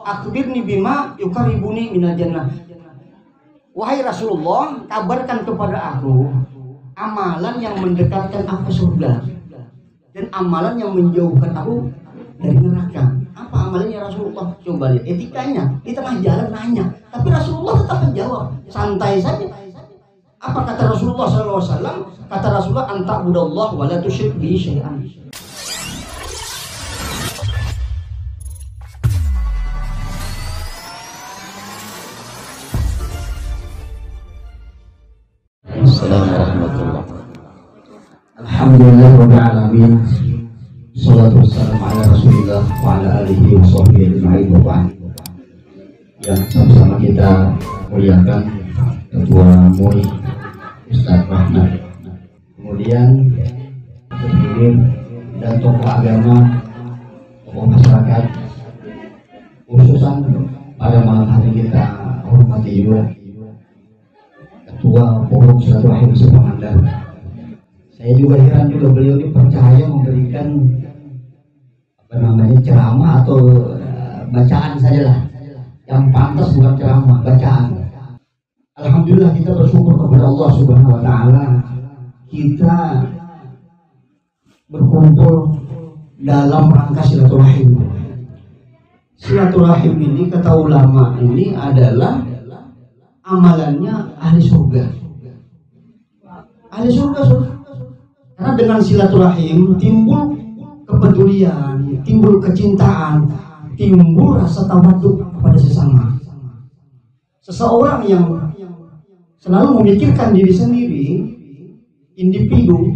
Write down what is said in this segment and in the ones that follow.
akhbirni bima yukaribuni minal jannah. Wahai Rasulullah, kabarkan kepada aku amalan yang mendekatkan aku surga dan amalan yang menjauhkan aku dari neraka. Apa amalannya Rasulullah? Coba lihat etikanya, di tengah jalan nanya, tapi Rasulullah tetap menjawab santai saja. Apa kata Rasulullah SAW? Kata Rasulullah, anta'budallah wa la tusyrik bihi syai'an. Assalamualaikum warahmatullahi wabarakatuh. Alhamdulillah rabbil alamin. Shalatu wassalamu ala Rasulillah wa ala alihi wa sahbihi ajma'in wa ba'd. Yang sama-sama kita muliakan Ketua MUI Ustaz Rahmat, kemudian Ketua dan tokoh agama, tokoh masyarakat, khususan pada malam hari kita hormati juga Ketua Forum Silaturahim Semangandar. Saya juga heran juga beliau ini percaya memberikan ceramah atau bacaan sajalah. Yang pantas bukan ceramah, bacaan. Alhamdulillah kita bersyukur kepada Allah Subhanahu wa taala. Kita berkumpul dalam rangka silaturahim. Silaturahim ini kata ulama ini adalah amalannya ahli surga. Ahli surga, surga. Karena dengan silaturahim timbul kepedulian, timbul kecintaan, timbul rasa tawaduk kepada sesama. Seseorang yang selalu memikirkan diri sendiri, individu,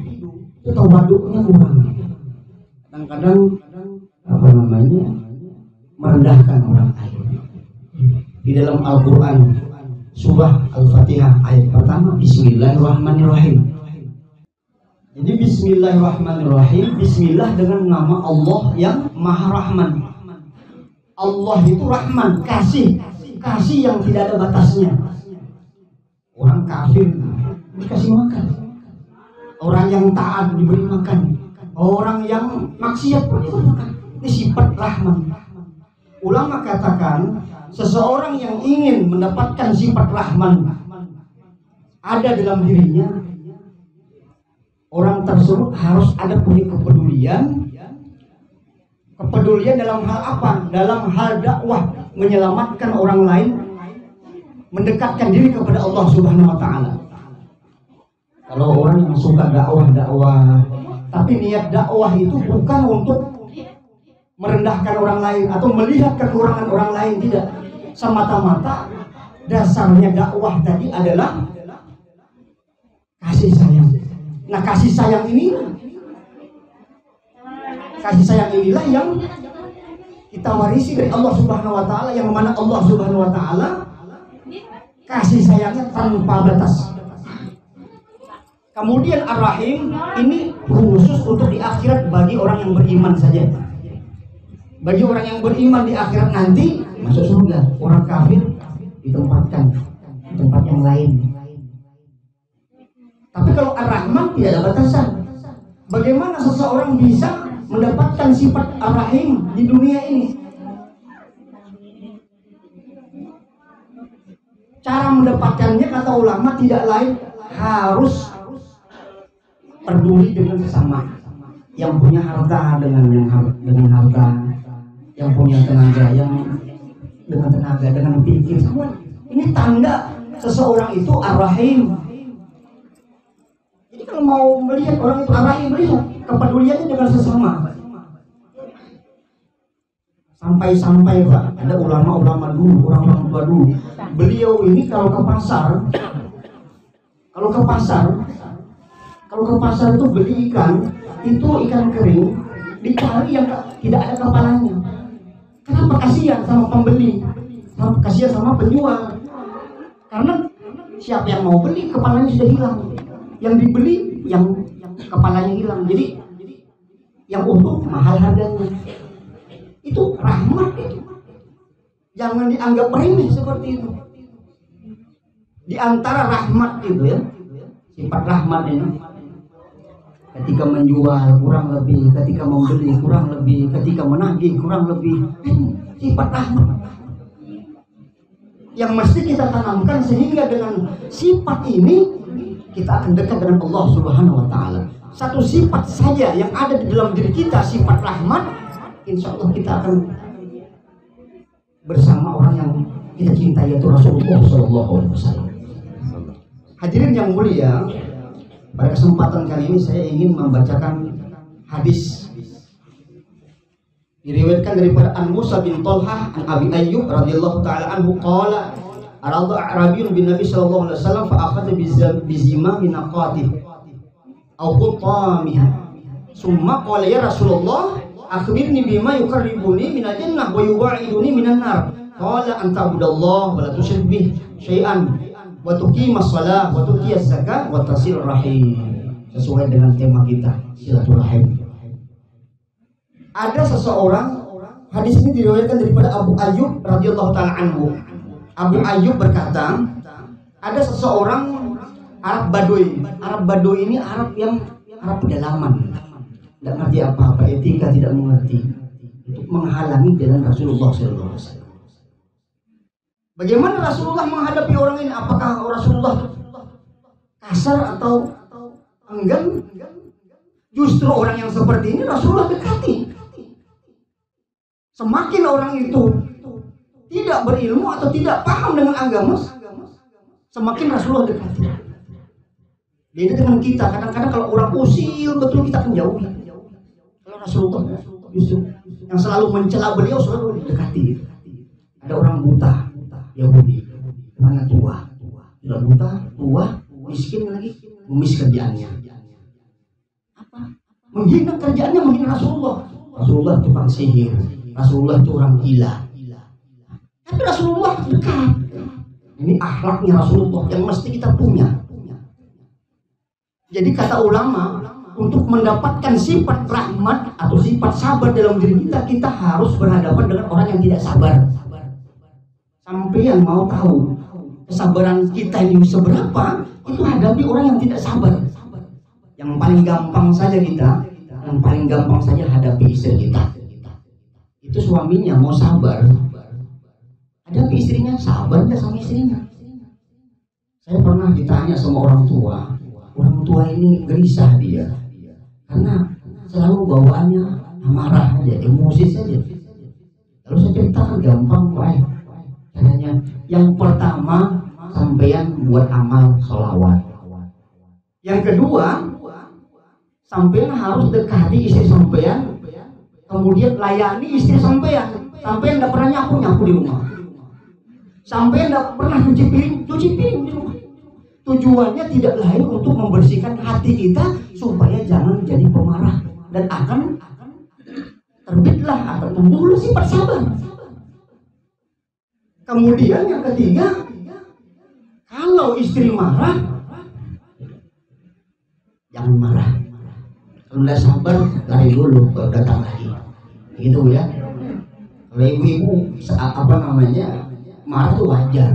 itu tawaduknya kurang. Kadang-kadang merendahkan orang lain. Di dalam Al-Quran surah Al-Fatihah ayat pertama, Bismillahirrahmanirrahim. Jadi Bismillahirrahmanirrahim, Bismillah dengan nama Allah yang Maha Rahman. Allah itu Rahman, kasih yang tidak ada batasnya. Orang kafir dikasih makan, orang yang taat diberi makan, orang yang maksiat pun diberi makan. Ini sifat Rahman. Ulama katakan seseorang yang ingin mendapatkan sifat Rahman ada dalam dirinya, orang tersebut harus ada punya kepedulian dalam hal apa? Dalam hal dakwah, menyelamatkan orang lain, mendekatkan diri kepada Allah Subhanahu wa taala. Kalau orang yang suka dakwah, tapi niat dakwah itu bukan untuk merendahkan orang lain atau melihat kekurangan orang lain, tidak. Semata-mata dasarnya dakwah tadi adalah kasih sayang. Nah, kasih sayang inilah yang kita warisi dari Allah Subhanahu wa taala, yang mana Allah Subhanahu wa taala kasih sayangnya tanpa batas. Kemudian Ar-Rahim ini khusus untuk di akhirat bagi orang yang beriman saja. Bagi orang yang beriman di akhirat nanti masuk surga. Orang kafir ditempatkan di tempat yang lain. Tapi kalau Ar-Rahman tidak ada batasan. Bagaimana seseorang bisa mendapatkan sifat Ar-Rahim di dunia ini? Cara mendapatkannya kata ulama tidak lain, harus peduli dengan sesama. Yang punya harta dengan harta, yang punya tenaga dengan tenaga, dengan pikir semua. Ini tanda seseorang itu Ar-Rahim. Jadi kalau mau melihat orang itu Ar-Rahim, melihat kepeduliannya dengan sesama. Sampai-sampai Pak, ada ulama-ulama dulu, orang-orang tua dulu. Beliau ini kalau ke pasar itu beli ikan, itu ikan kering, dicari yang tidak ada kepalanya. Kenapa? Kasihan sama pembeli, kasihan sama penjual. Karena siapa yang mau beli, kepalanya sudah hilang. Yang dibeli, yang kepalanya hilang. Jadi yang untung mahal harganya. Itu rahmat itu. Jangan dianggap remeh seperti itu. Di antara rahmat itu ya, sifat rahmat ini, ketika menjual kurang lebih, ketika membeli kurang lebih, ketika menagih kurang lebih, sifat rahmat. yang mesti kita tanamkan, sehingga dengan sifat ini kita akan dekat dengan Allah Subhanahu wa Ta'ala. Satu sifat saja yang ada di dalam diri kita, sifat rahmat, insya Allah kita akan bersama orang yang kita cintai, yaitu Rasulullah Sallallahu Alaihi Wasallam. Hadirin yang mulia, pada kesempatan kali ini saya ingin membacakan hadis diriwayatkan daripada An Musa bin Talhah an Abi Ayyub radhiyallahu taala anhu qala arada Arabiyyun bin Nabi sallallahu alaihi wasallam fa akhadha bi zimami naqatih aw qutamiha summa qala ya Rasulullah akhbirni bima yuqarribuni minal jannah wa yubaiduni minan nar qala an ta'budallaha wa la tusyrik bihi syai'an wa tuqimas shalah wa tu'tiyaz zakat wa tasil rahim. Sesuai dengan tema kita, silaturahim. Ada seseorang, hadis ini diriwayatkan daripada Abu Ayyub radhiyallahu taala anhu. Abu Ayyub berkata, ada seseorang Arab Baduy. Arab Baduy ini Arab yang Arab pedalaman, tidak ngerti apa-apa, etika tidak mengerti, untuk menghalangi jalan Rasulullah sallallahu alaihi wasallam. Bagaimana Rasulullah menghadapi orang ini? Apakah Rasulullah kasar atau enggan? Justru orang yang seperti ini Rasulullah dekati. Semakin orang itu tidak berilmu atau tidak paham dengan agama, semakin Rasulullah dekati. Beda dengan kita, kadang-kadang kalau orang usil betul kita akan jauh. Kalau Rasulullah justru yang selalu mencela beliau selalu dekati. Ada orang buta Yahudi, orangnya tua, sudah buta, tua, miskin lagi, memis kerjaannya. Apa? Menghina kerjaannya, menghina Rasulullah. Rasulullah tukang sihir, Rasulullah itu orang gila. Tapi Rasulullah dekat. Ini akhlaknya Rasulullah yang mesti kita punya. Jadi kata ulama, untuk mendapatkan sifat rahmat atau sifat sabar dalam diri kita, kita harus berhadapan dengan orang yang tidak sabar. Sampai yang mau tahu kesabaran kita ini seberapa, itu hadapi orang yang tidak sabar. Yang paling gampang saja kita, yang paling gampang saja hadapi istri kita. Itu suaminya mau sabar, hadapi istrinya, sabar nggak sama istrinya. Saya pernah ditanya sama orang tua ini gelisah dia, karena selalu bawaannya amarah aja, emosi saja. Lalu saya ceritakan gampang, baik. Caranya, yang pertama sampean buat amal sholawat. Yang kedua, sampean harus dekati istri sampean, kemudian layani istri sampean. Sampean tidak pernah nyapu di rumah. Sampean tidak pernah cuci piring di rumah. Tujuannya tidak lain untuk membersihkan hati kita supaya jangan jadi pemarah dan akan terbitlah atau tumbuhlah sifat sabar. Kemudian yang ketiga, kalau istri marah, jangan marah. Kalau udah sabar, lari dulu, baru datang lagi. Gitu ya. Kalau ibu-ibu marah itu wajar.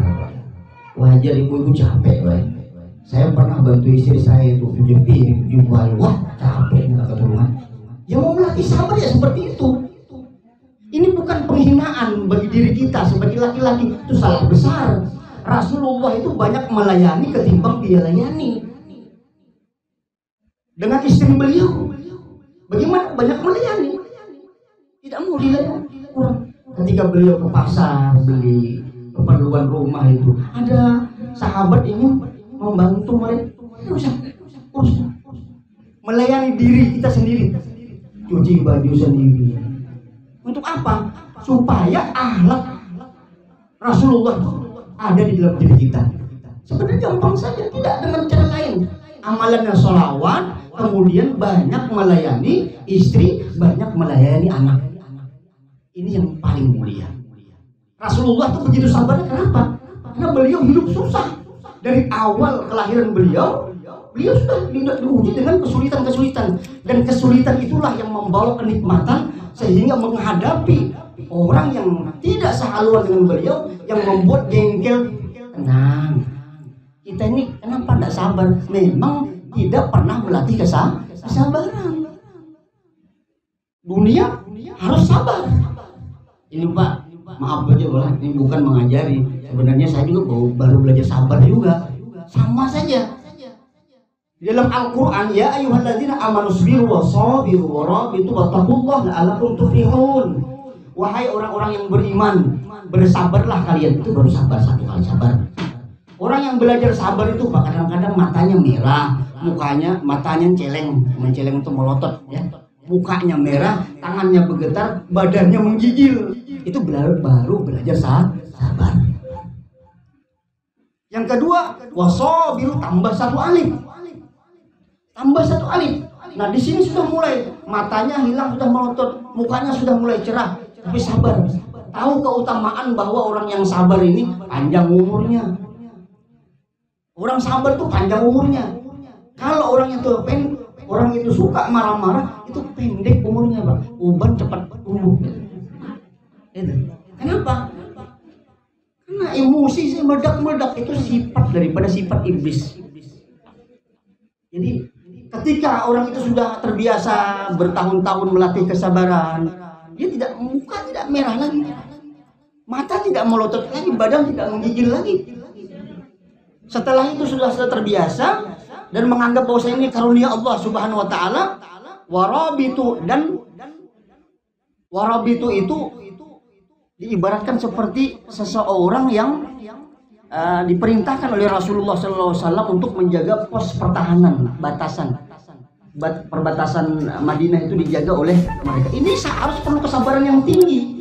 Wajar, ibu-ibu capek, baik. Saya pernah bantu istri saya itu cuci piring, cuci baju, wah capek nggak ketulungan. Ya mau melatih sabar ya seperti itu. Ini bukan penghinaan bagi diri kita sebagai laki-laki, itu salah besar. Rasulullah itu banyak melayani ketimbang dia layani. Dengan istri beliau, bagaimana banyak melayani? Tidak mau dilayani. Ketika beliau ke pasar beli keperluan rumah itu, ada sahabat ingin membantu mereka, usah. Melayani diri kita sendiri, cuci baju sendiri. Untuk apa? Supaya akhlak Rasulullah ada di dalam diri kita. Sebenarnya gampang saja, tidak dengan cara lain. Amalannya sholawat, kemudian banyak melayani istri, banyak melayani anak. Ini yang paling mulia. Rasulullah itu begitu sabarnya, kenapa? Karena beliau hidup susah. Dari awal kelahiran beliau sudah diuji dengan kesulitan-kesulitan. Dan kesulitan itulah yang membawa kenikmatan, sehingga menghadapi orang yang tidak sehaluan dengan beliau, yang membuat jengkel. Tenang, kita ini kenapa tidak sabar? Memang tidak pernah melatih kesabaran. Dunia harus sabar. Ini Pak, maaf aja boleh, ini bukan mengajari. Sebenarnya saya juga baru belajar sabar juga. Sama saja. Di dalam Al-Quran, ya ayyuhalladzina amanu sabiru wa sabiru wa rabitu wattaqullaha la'allakum tuflihun. Wahai orang-orang yang beriman, bersabarlah kalian. Itu baru sabar, satu kali sabar. Orang yang belajar sabar itu kadang-kadang matanya merah, matanya menceleng itu melotot ya. Mukanya merah, tangannya bergetar, badannya menggigil. Itu baru belajar sabar. Yang kedua, wasabiru tambah satu alif. Nah, di sini sudah mulai matanya hilang, sudah melotot, mukanya sudah mulai cerah, tapi sabar. Tahu keutamaan bahwa orang yang sabar ini panjang umurnya. Orang sabar itu panjang umurnya. Kalau orang itu suka marah-marah, itu pendek umurnya, Pak. Uban cepat tumbuh. Kenapa? Karena emosi meledak-meledak itu sifat daripada sifat iblis. Jadi ketika orang itu sudah terbiasa bertahun-tahun melatih kesabaran, dia muka tidak merah lagi, mata tidak melotot lagi, badan tidak menggigil lagi. Setelah itu sudah terbiasa dan menganggap bahwa ini karunia Allah Subhanahu wa taala. Warabitu itu diibaratkan seperti seseorang yang diperintahkan oleh Rasulullah SAW untuk menjaga pos pertahanan, perbatasan Madinah itu dijaga oleh mereka. Ini harus perlu kesabaran yang tinggi.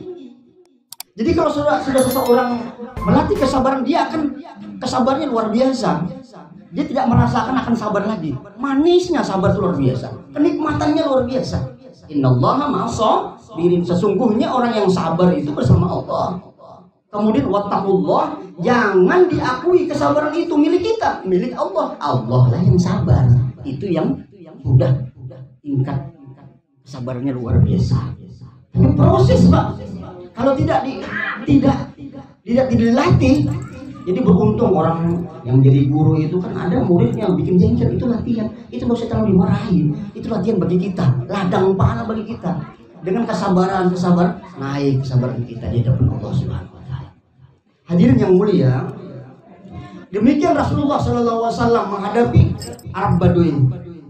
Jadi kalau sudah seseorang melatih kesabaran, dia akan kesabarannya luar biasa. Dia tidak merasakan akan sabar lagi. Manisnya sabar itu luar biasa. Kenikmatannya luar biasa. Innallaha ma'as-sabirin. Sesungguhnya orang yang sabar itu bersama Allah. Kemudian wattaqullah, jangan diakui kesabaran itu milik kita, milik Allah. Allah lah yang sabar. Itu yang sudah tingkat kesabarannya luar biasa. Ini proses, Pak. Kalau tidak dilatih, jadi beruntung orang yang jadi guru itu kan ada murid yang bikin jengkel, itu latihan. Itu nggak usah terlalu dimarahin. Itu latihan bagi kita, ladang pahala bagi kita. Dengan kesabaran naik kesabaran kita di hadapan Allah Subhanahu wa taala. Hadirin yang mulia, demikian Rasulullah SAW menghadapi Arab Badui.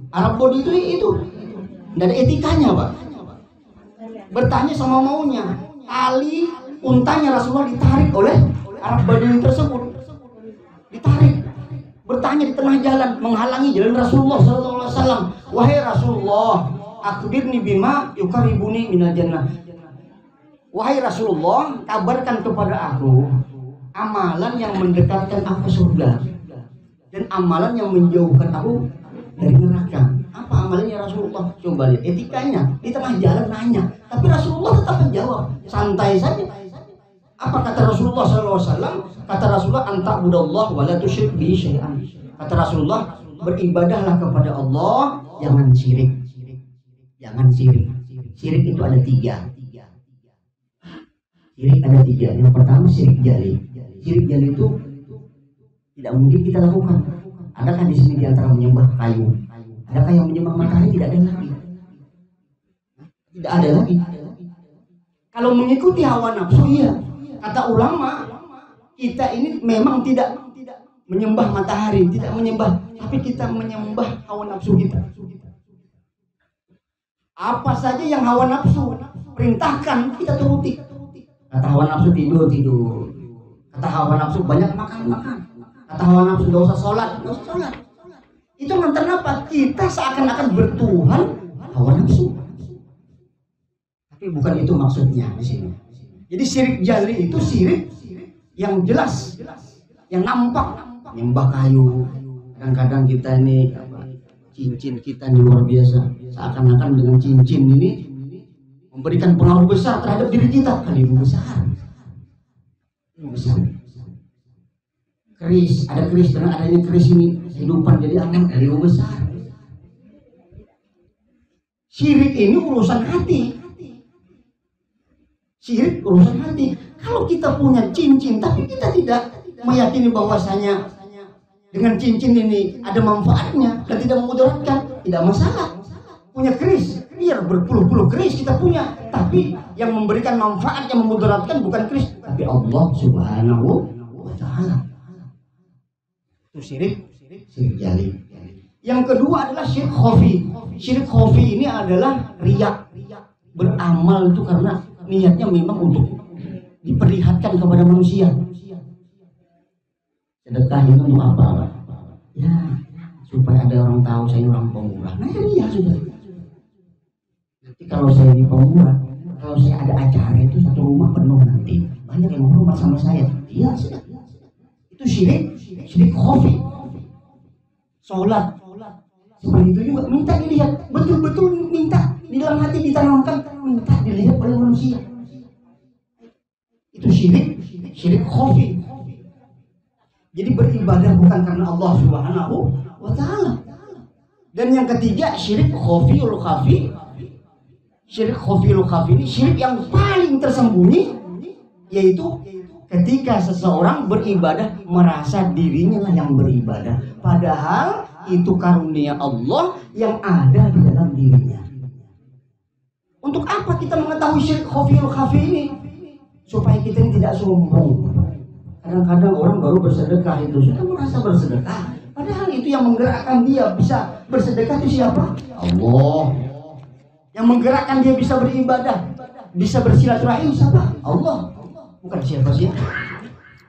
Arab Badui itu tidak ada etikanya, Pak. Bertanya sama maunya. Tali untanya Rasulullah ditarik oleh Arab Badui tersebut. Ditarik. Bertanya di tengah jalan, menghalangi jalan Rasulullah SAW. Wahai Rasulullah, akhbirni bima yukaribuni minal jannah. Wahai Rasulullah, kabarkan kepada aku amalan yang mendekatkan aku ke surga dan amalan yang menjauhkan aku dari neraka. Apa amalannya Rasulullah? Coba lihat etikanya. Di tengah jalan nanya, tapi Rasulullah tetap menjawab santai saja. Apa kata Rasulullah SAW? Kata Rasulullah, anta'budallah wa la tusyrik bihi syai'an. Kata Rasulullah, beribadahlah kepada Allah, jangan syirik. Jangan syirik. Syirik itu ada tiga. Syirik ada tiga. Yang pertama syirik jali. Syirik jali itu tidak mungkin kita lakukan. Adakah di sini di antara menyembah kayu? Adakah yang menyembah matahari? Tidak ada lagi. Tidak ada lagi. Kalau mengikuti hawa nafsu, iya. Kata ulama, kita ini memang tidak menyembah matahari, tidak menyembah, tapi kita menyembah hawa nafsu kita. Apa saja yang hawa nafsu perintahkan, kita turuti. Kata hawa nafsu tidur. Kata hawa nafsu banyak makan. Kata hawa nafsu gak usah sholat. Itu ngantar apa? Kita seakan-akan bertuhan hawa nafsu. Tapi bukan itu maksudnya di sini. Jadi syirik jali itu syirik yang jelas, yang nampak. Nyembah kayu. Kadang-kadang kita ini cincin kita ini luar biasa. Seakan-akan dengan cincin ini memberikan pengaruh besar terhadap diri kita. Kalibu besar. Keris, ada keris, dengan adanya keris ini kehidupan jadi aman, kalibu besar. Syirik ini urusan hati. Syirik urusan hati. Kalau kita punya cincin tapi kita tidak meyakini bahwasanya dengan cincin ini ada manfaatnya dan tidak memudaratkan, tidak masalah. punya keris, biar berpuluh-puluh keris kita punya, tapi yang memberikan manfaat, yang memudaratkan bukan keris, tapi Allah Subhanahu wa Ta'ala. Itu syirik jali. Yang kedua adalah syirik khafi. Syirik khafi ini adalah riya, beramal itu karena niatnya memang untuk diperlihatkan kepada manusia. Sedekah itu untuk apa? Ya, supaya ada orang tahu saya orang pemurah. Nah ya sudah. Nanti kalau saya di pemurah, kalau saya ada acara itu satu rumah penuh nanti, banyak yang mau rumah sama saya. Iya sudah. Itu syirik khafi. Sholat seperti itu juga, minta dilihat, betul-betul minta di dalam hati ditanamkan, minta dilihat oleh manusia. Itu syirik khafi. Jadi beribadah bukan karena Allah Subhanahu wa Ta'ala. Dan yang ketiga syirik khafiul khafi. Syirik khafiul khafi ini syirik yang paling tersembunyi, yaitu ketika seseorang beribadah merasa dirinya lah yang beribadah, padahal itu karunia Allah yang ada di dalam dirinya. Untuk apa kita mengetahui syirik khafiul khafi ini? Supaya kita ini tidak sombong. Kadang-kadang orang baru bersedekah itu sudah merasa bersedekah, padahal itu yang menggerakkan dia bisa bersedekah itu siapa? Allah. Yang menggerakkan dia bisa beribadah, bisa bersilaturahim siapa? Allah. Bukan siapa-siapa.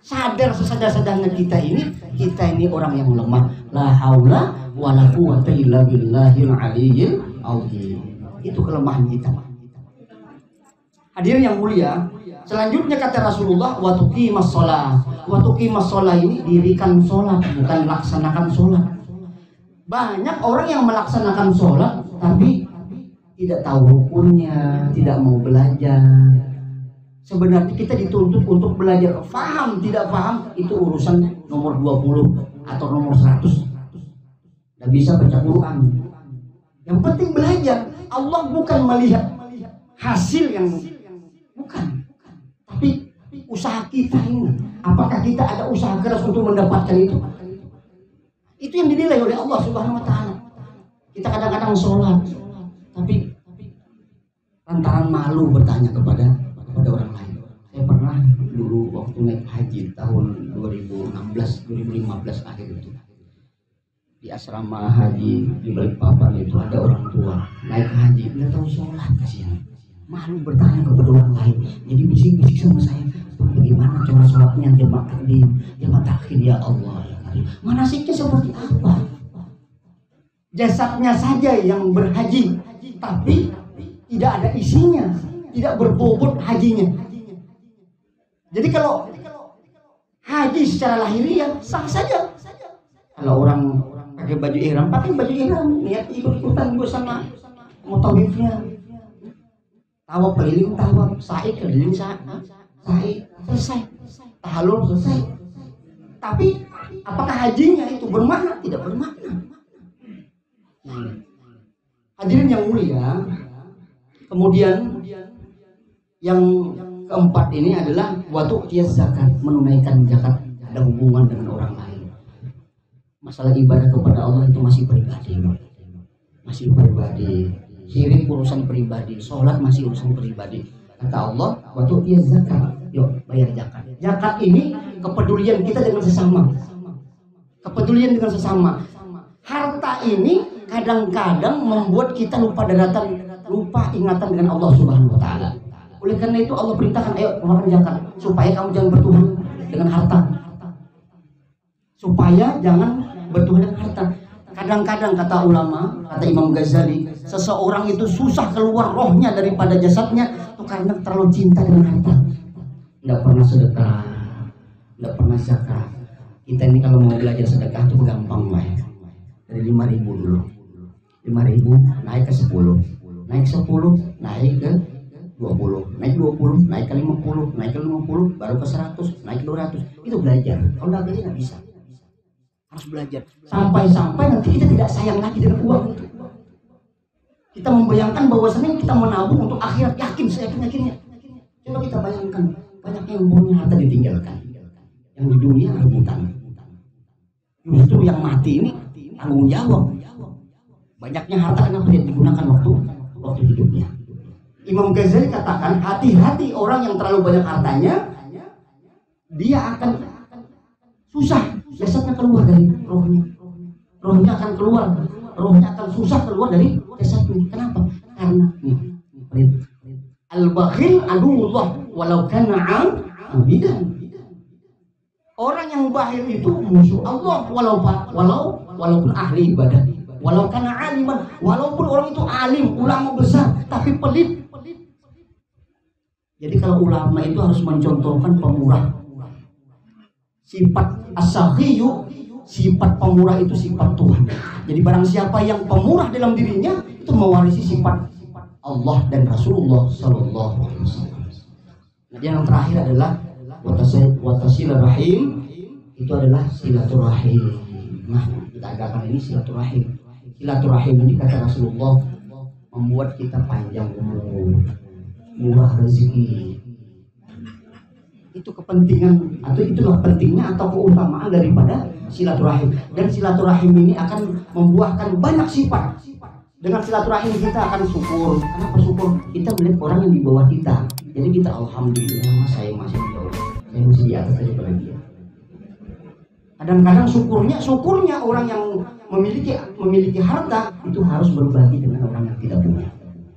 Sadar sesadar-sadarnya kita ini orang yang lemah. La haula wala quwwata illa billahil aliyyil azim. Itu kelemahan kita. Hadirin yang mulia, selanjutnya kata Rasulullah, wa tuqimas shalah. Wa tuqimas shalah ini dirikan sholat, bukan laksanakan sholat. Banyak orang yang melaksanakan sholat tapi tidak tahu rukunnya, tidak mau belajar. Sebenarnya kita dituntut untuk belajar. Faham, tidak paham, itu urusan nomor 20 atau nomor 100. Tidak bisa baca Quran. Yang penting belajar. Allah bukan melihat hasil yang bukan, tapi usaha kita ini. Apakah kita ada usaha keras untuk mendapatkan itu? Itu yang dinilai oleh Allah Subhanahu wa Ta'ala. Kita kadang-kadang sholat, tapi lantaran malu bertanya kepada orang lain. Saya pernah dulu waktu naik haji tahun 2015 akhir itu, di asrama haji di Balikpapan itu ada orang tua naik haji nggak tahu sholat, kasihan, malu bertanya kepada orang lain, jadi bisik-bisik sama saya, bagaimana cara sholatnya jemaah takdim, jemaah takhir, ya Allah, manasiknya seperti apa? Jasadnya saja yang berhaji, tapi tidak ada isinya, tidak berbobot hajinya. Jadi kalau haji secara lahiriah sah saja. Kalau orang pakai baju ihram, niat ikut-ikutan juga sama mutawifnya. Tawaf keliling tawaf, sa'i keliling sa'i, selesai. Tahallul selesai. Tapi apakah hajinya itu bermakna? Tidak bermakna. Hadirin yang mulia, kemudian yang keempat ini adalah waktu dia zakat, menunaikan zakat, ada hubungan dengan orang lain. Masalah ibadah kepada Allah itu masih pribadi. Syirik urusan pribadi, sholat masih urusan pribadi. Kata Allah, waktu dia zakat, yuk bayar zakat. Zakat ini kepedulian kita dengan sesama. Harta ini kadang-kadang membuat kita lupa daratan, lupa ingatan dengan Allah Subhanahu wa Ta'ala. Oleh karena itu Allah perintahkan, ayo keluarkan zakat supaya kamu jangan bertuhan dengan harta. Kadang-kadang kata ulama, kata Imam Ghazali, seseorang itu susah keluar rohnya daripada jasadnya itu karena terlalu cinta dengan harta. Tidak pernah sedekah, tidak pernah zakat. Kita ini kalau mau belajar sedekah itu gampang banget. Dari 5.000 dulu, 5.000 naik ke 10, naik 10 naik ke 20, naik 20, naik ke 50, naik ke 50, baru ke 100, naik ke 200. Itu belajar. Kalau nggak belajar nggak bisa. Harus belajar. Sampai-sampai nanti kita tidak sayang lagi dengan uang itu. Kita membayangkan bahwasanya kita menabung untuk akhirat, yakin, seyakin-yakinnya. Coba kita bayangkan, banyak yang punya harta ditinggalkan, yang di dunia rebutan. Justru yang mati ini tanggung jawab. Banyaknya harta kenapa dia digunakan waktu hidupnya. Imam Ghazali katakan, hati-hati orang yang terlalu banyak hartanya, dia akan susah, jasadnya keluar dari rohnya. Rohnya akan keluar, rohnya akan susah keluar dari jasadnya. Kenapa? Karena al-bakhil aduwwullah walau kana 'abidan. Orang yang bakhil itu musuh Allah walaupun ahli ibadah. Walau kana 'aliman, walaupun orang itu alim, ulama besar, tapi pelit. Jadi kalau ulama itu harus mencontohkan pemurah. Sifat as-sakhiyyu, sifat pemurah itu sifat Tuhan. Jadi barang siapa yang pemurah dalam dirinya, itu mewarisi sifat Allah dan Rasulullah sallallahu alaihi wasallam. Nah, yang terakhir adalah watasilurrahim, itu adalah silaturahim. Nah, kita agakkan ini silaturahim. Silaturahim ini kata Rasulullah membuat kita panjang umur, murah rezeki. Itu kepentingan atau itulah pentingnya atau keutamaan daripada silaturahim. Dan silaturahim ini akan membuahkan banyak sifat. Dengan silaturahim kita akan syukur. Kenapa syukur? Kita melihat orang yang di bawah kita. Jadi kita alhamdulillah, saya masih di bawah, saya masih di atas daripada dia. Kadang-kadang syukurnya orang yang memiliki harta itu harus berbagi dengan orang yang tidak punya.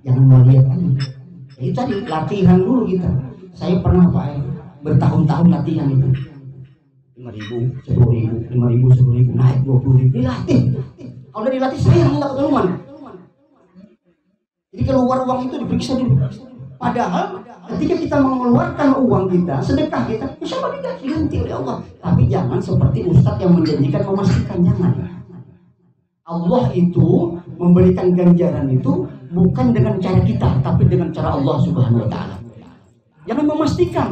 Jangan melihat lagi. Itu tadi latihan dulu kita. Saya pernah bertahun-tahun latihan itu. 5.000, 10.000, 5.000, 10.000, naik 20.000. Dilatih. Kalau udah dilatih saya nggak keteruman. Jadi keluar uang itu diperiksa dulu. Padahal ketika kita mengeluarkan uang kita, sedekah kita, insya Allah kita diganti oleh Allah. Tapi jangan seperti Ustadz yang menjanjikan memastikan, jangan. Allah itu memberikan ganjaran itu bukan dengan cara kita, tapi dengan cara Allah Subhanahu Wa Taala. Jangan memastikan.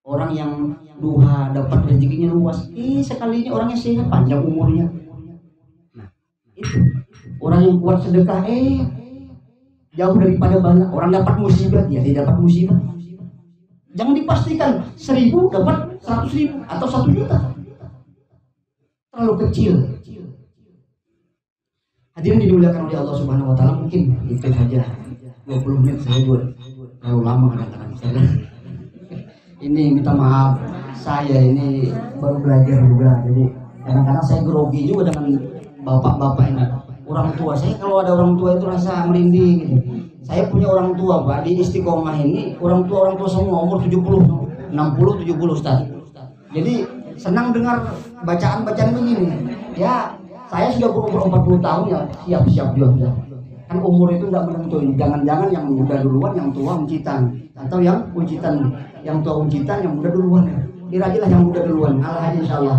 Orang yang duha dapat rezekinya luas, sekali ini orangnya sehat, panjang umurnya. Nah, itu orang yang kuat sedekah, jauh daripada banyak. Orang dapat musibah, dia dapat musibah. Jangan dipastikan 1.000 dapat 100.000 atau 1 juta. Terlalu kecil. Hadirin dimuliakan oleh Allah Subhanahu Wa Taala, mungkin itu saja 20 menit saya buat terlalu lama kadang-kadang. Ini minta maaf, saya ini baru belajar juga, jadi kadang-kadang saya grogi juga dengan bapak-bapak ini. Orang tua saya, kalau ada orang tua itu rasa merinding gitu. Saya punya orang tua Pak di Istiqomah ini, orang tua semua umur 70, 60, 70 Ustaz. Jadi senang dengar bacaan-bacaan begini. Ya, saya sudah berumur 40 tahun ya, siap-siap juga. Kan umur itu enggak menentuin. Jangan-jangan yang muda duluan, yang tua uncitan, atau yang uncitan, yang tua uncitan, yang muda duluan. Kira-kira yang muda duluan, Allah insyaallah.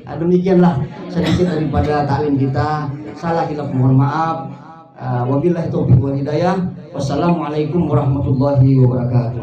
Demikianlah sedikit daripada taklim kita. Salah hilaf mohon maaf. Wabillahi taufiq wal hidayah. Wassalamualaikum warahmatullahi wabarakatuh.